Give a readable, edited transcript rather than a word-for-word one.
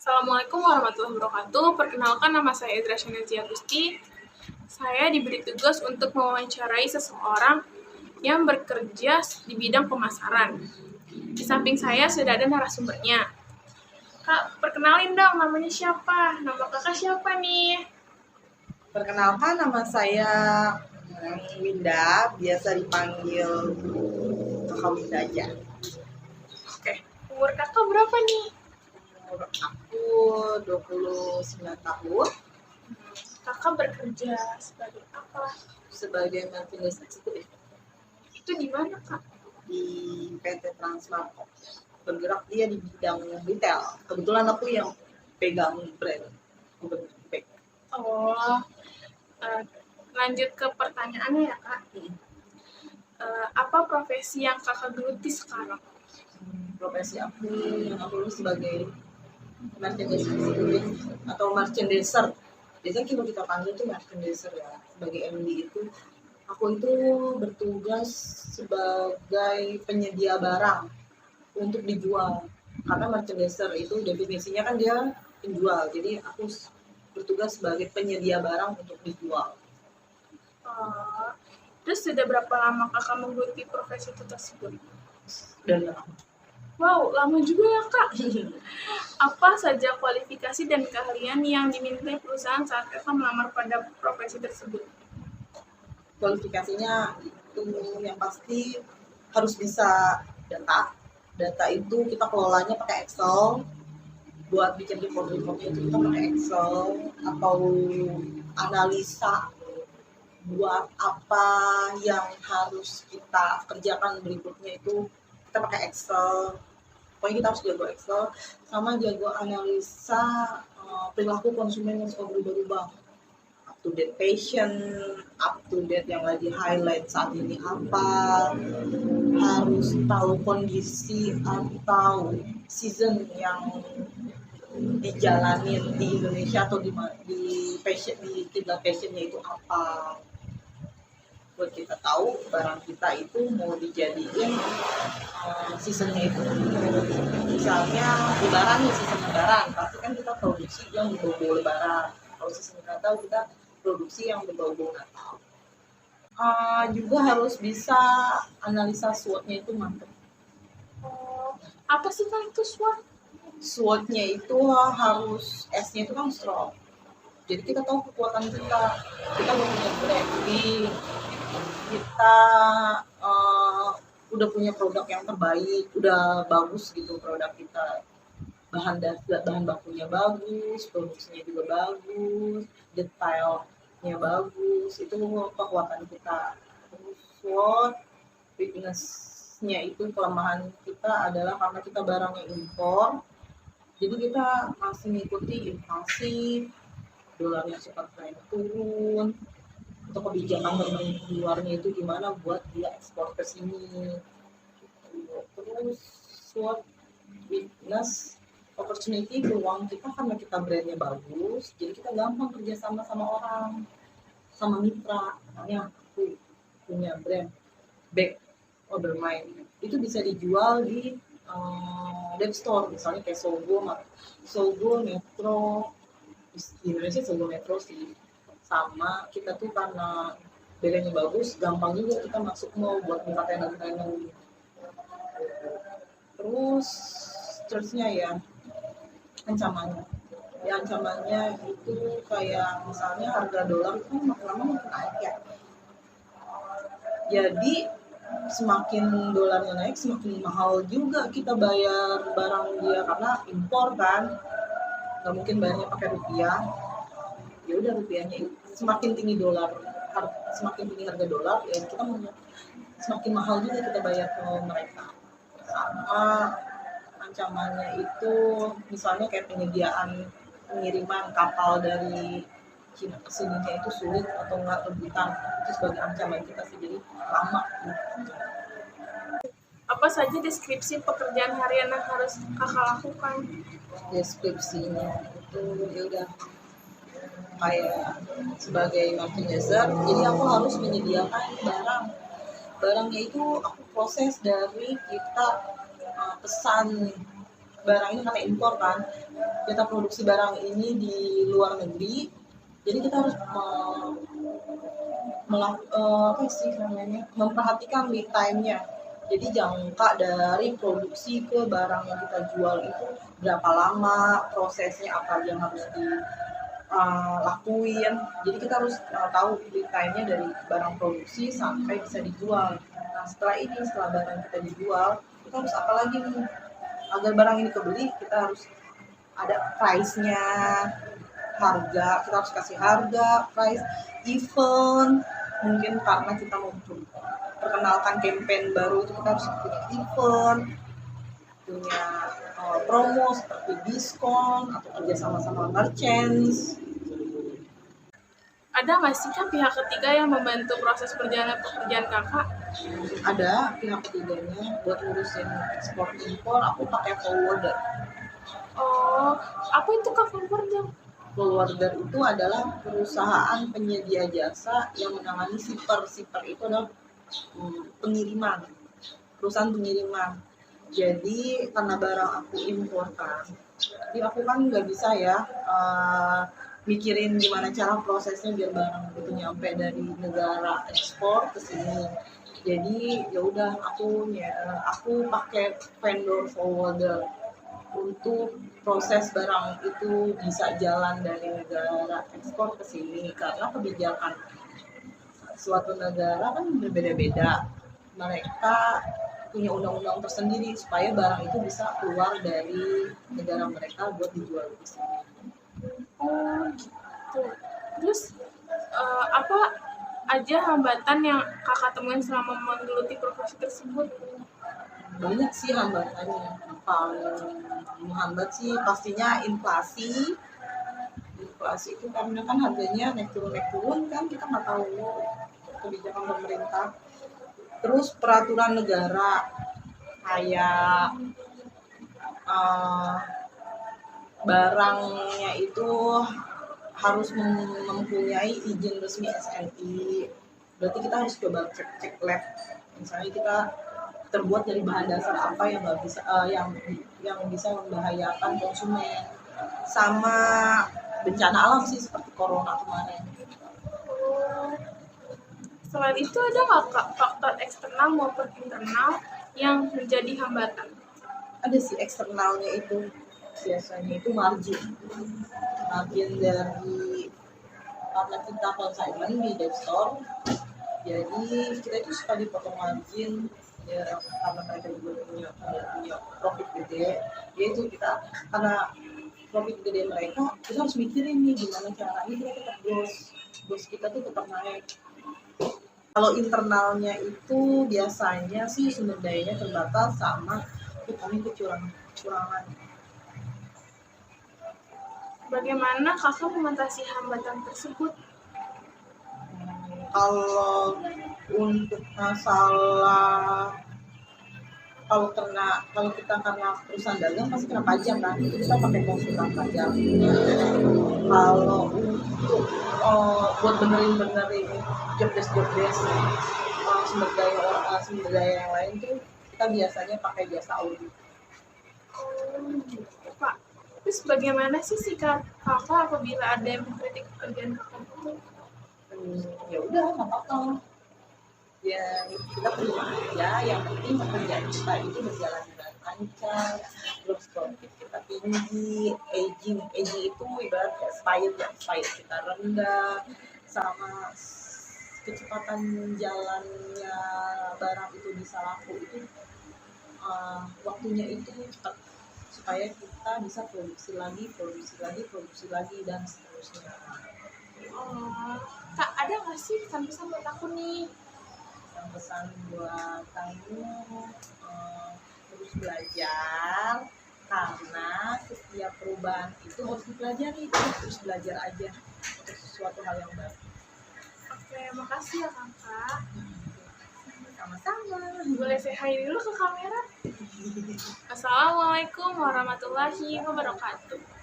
Assalamualaikum warahmatullahi wabarakatuh. Perkenalkan, nama saya Edra Shanazia Agusti. Saya diberi tugas untuk mewawancarai seseorang yang bekerja di bidang pemasaran. Di samping saya sudah ada narasumbernya. Kak, perkenalin dong, namanya siapa? Nama kakak siapa nih? Perkenalkan, nama saya Winda, biasa dipanggil Kakak Winda aja. Oke, umur kakak berapa nih? Umur aku 29 tahun. Kakak bekerja sebagai apa? Sebagai marketing eksekutif Itu di mana, Kak? di PT Transmart. Bergerak dia di bidang retail. Kebetulan aku yang pegang brand. Oh, lanjut ke pertanyaannya ya, Kak. Apa profesi yang kakak geluti sekarang? Profesi aku yang aku lulus sebagai merchandise executive atau merchandiser. Biasanya kita panggil tuh merchandiser ya. Sebagai MD itu, aku itu bertugas sebagai penyedia barang untuk dijual. Karena merchandiser itu definisinya kan dia penjual. Jadi aku bertugas sebagai penyedia barang untuk dijual. Terus sudah berapa lama kakak menggeluti profesi itu tersebut? Dan Wow, lama juga ya, Kak. Apa saja kualifikasi dan keahlian yang dimintai perusahaan saat kakak melamar pada profesi tersebut? kualifikasinya itu yang pasti harus bisa data. Data itu kita kelolanya pakai Excel. Buat bikin report-reportnya itu kita pakai Excel, atau analisa buat apa yang harus kita kerjakan berikutnya itu kita pakai Excel. Pokoknya kita harus jago Excel, sama jago analisa perilaku konsumen yang suka berubah-ubah. Up to date passion, up to date yang lagi highlight saat ini apa, harus tahu kondisi atau season yang dijalanin di Indonesia atau di fashion, di kiblat fashionnya itu apa, buat kita tahu barang kita itu mau dijadiin seasonnya itu. Misalnya lebaran nih, season lebaran pasti kan kita produksi yang berbau lebaran. Kalau season Natal kita produksi yang berbau Natal. Juga harus bisa analisa SWOT-nya itu mantap. Apa sih, Kak, itu SWOT? SWOT-nya itu harus, S-nya itu kan strong. Jadi kita tahu kekuatan kita udah punya branding, kita udah punya produk yang terbaik, udah bagus gitu produk kita, bahan bakunya bagus, produksinya juga bagus, detailnya bagus, itu kekuatan kita. Terus SWOT, weakness-nya itu kelemahan kita adalah karena kita barangnya impor, jadi kita masih mengikuti inflasi, dolarnya cepat naik turun, atau kebijakan pemerintah luarnya itu gimana buat dia ekspor ke sini. Terus SWOT, weakness, opportunity, peluang kita karena kita brandnya bagus, jadi kita gampang kerjasama sama orang, sama mitra. Misalnya aku punya brand bag Order Mine, itu bisa dijual di web store, misalnya kayak Sogo, Metro, di Indonesia Sogo Metro sih. Sama kita tuh karena brandnya bagus, gampang juga kita masuk mall buat minta tenan-tenan. Terusnya ya ancamannya. Ya ancamannya itu kayak misalnya harga dolar itu makin lama makin naik ya. Jadi semakin dolarnya naik, semakin mahal juga kita bayar barang dia karena impor kan, nggak mungkin bayarnya pakai rupiah. Ya udah rupiahnya semakin tinggi semakin tinggi harga dolar, ya kita semakin mahal juga kita bayar ke mereka. Sama ancamannya itu misalnya kayak pengiriman kapal dari Cina ke sininya itu sulit atau nggak rebutan, itu sebagai ancaman kita sih, jadi lama. Apa saja deskripsi pekerjaan harian yang harus kakak lakukan? Deskripsinya itu ya udah kayak sebagai merchandiser, jadi aku harus menyediakan barangnya itu aku proses dari kita pesan barang ini karena impor kan, kita produksi barang ini di luar negeri, jadi kita harus memperhatikan lead time-nya. Jadi jangka dari produksi ke barang yang kita jual itu berapa lama, prosesnya apa yang harus dilakuin. Jadi kita harus tahu lead time-nya dari barang produksi sampai bisa dijual. Nah setelah barang kita dijual, kita harus apa lagi nih? Agar barang ini kebeli, kita harus ada price-nya, harga, kita harus kasih harga, price, event, mungkin karena kita mau perkenalkan campaign baru itu kita harus punya event, punya promo seperti diskon atau kerja sama-sama merchants. Ada nggak sih Kak pihak ketiga yang membantu proses perjalanan pekerjaan Kakak? Ada pihak ketiganya buat ngurusin ekspor impor, aku pakai forwarder. Oh, apa itu Kak forwarder? Forwarder itu adalah perusahaan penyedia jasa yang menangani shipper. Shipper itu adalah pengiriman, perusahaan pengiriman. Jadi karena barang aku importan, jadi aku kan nggak bisa ya mikirin gimana cara prosesnya biar barang itu nyampe dari negara ekspor ke sini. Jadi ya udah aku pakai vendor forwarder untuk proses barang itu bisa jalan dari negara ekspor ke sini, karena kebijakan suatu negara kan berbeda-beda. Mereka punya undang-undang tersendiri supaya barang itu bisa keluar dari negara mereka buat dijual di sini. Oh gitu. Terus apa aja hambatan yang Kakak temuin selama menggeluti profesi tersebut? Banyak sih hambatannya. Paling menghambat sih pastinya inflasi. Inflasi itu karena kan harganya naik turun kan, kita nggak tahu kebijakan pemerintah. Terus peraturan negara kayak barangnya itu harus mempunyai izin resmi SNI. Berarti kita harus coba cek lab. Misalnya kita terbuat dari bahan dasar apa yang nggak bisa yang bisa membahayakan konsumen, sama bencana alam sih seperti corona kemarin. Selain itu ada nggak Kak faktor eksternal maupun internal yang menjadi hambatan? Ada sih eksternalnya itu, biasanya itu margin dari karena kita consignment di debt store, jadi kita itu suka dipotong margin ya, karena mereka juga punya profit gede, yaitu kita karena profit gede mereka, kita harus mikirin nih gimana caranya kita tetap bos kita tuh tetap naik. Kalau internalnya itu biasanya sih sumber dayanya terbatas sama kami kecurangan. Bagaimana Kakak mengatasi hambatan tersebut? Kalau untuk masalah kalau kita karena perusahaan dagang pasti kena pajak kan, itu kita pakai konsultan pajak. Kalau untuk buat benerin job desk sumber daya yang lain tuh kita biasanya pakai jasa audit. Pak, terus bagaimana sih sikap Kakak apabila ada yang mengkritik pekerjaan Kakak itu? Ya udah nggak apa-apa. Ya kita terima aja, yang penting pekerjaan kita itu berjalan dengan lancar, terus profit kita tinggi, aging itu ibarat expired kita rendah, sama kecepatan jalannya barang itu bisa laku itu waktunya itu cepat, supaya kita bisa produksi lagi dan seterusnya. Kak, ada nggak sih pesan-pesan buat aku nih? Pesan buat kamu, terus belajar, karena setiap perubahan itu harus dipelajari, terus belajar aja untuk sesuatu hal yang baru. Oke, makasih ya Kakak. Sama-sama. Boleh say hi dulu ke kamera? Assalamualaikum warahmatullahi wabarakatuh.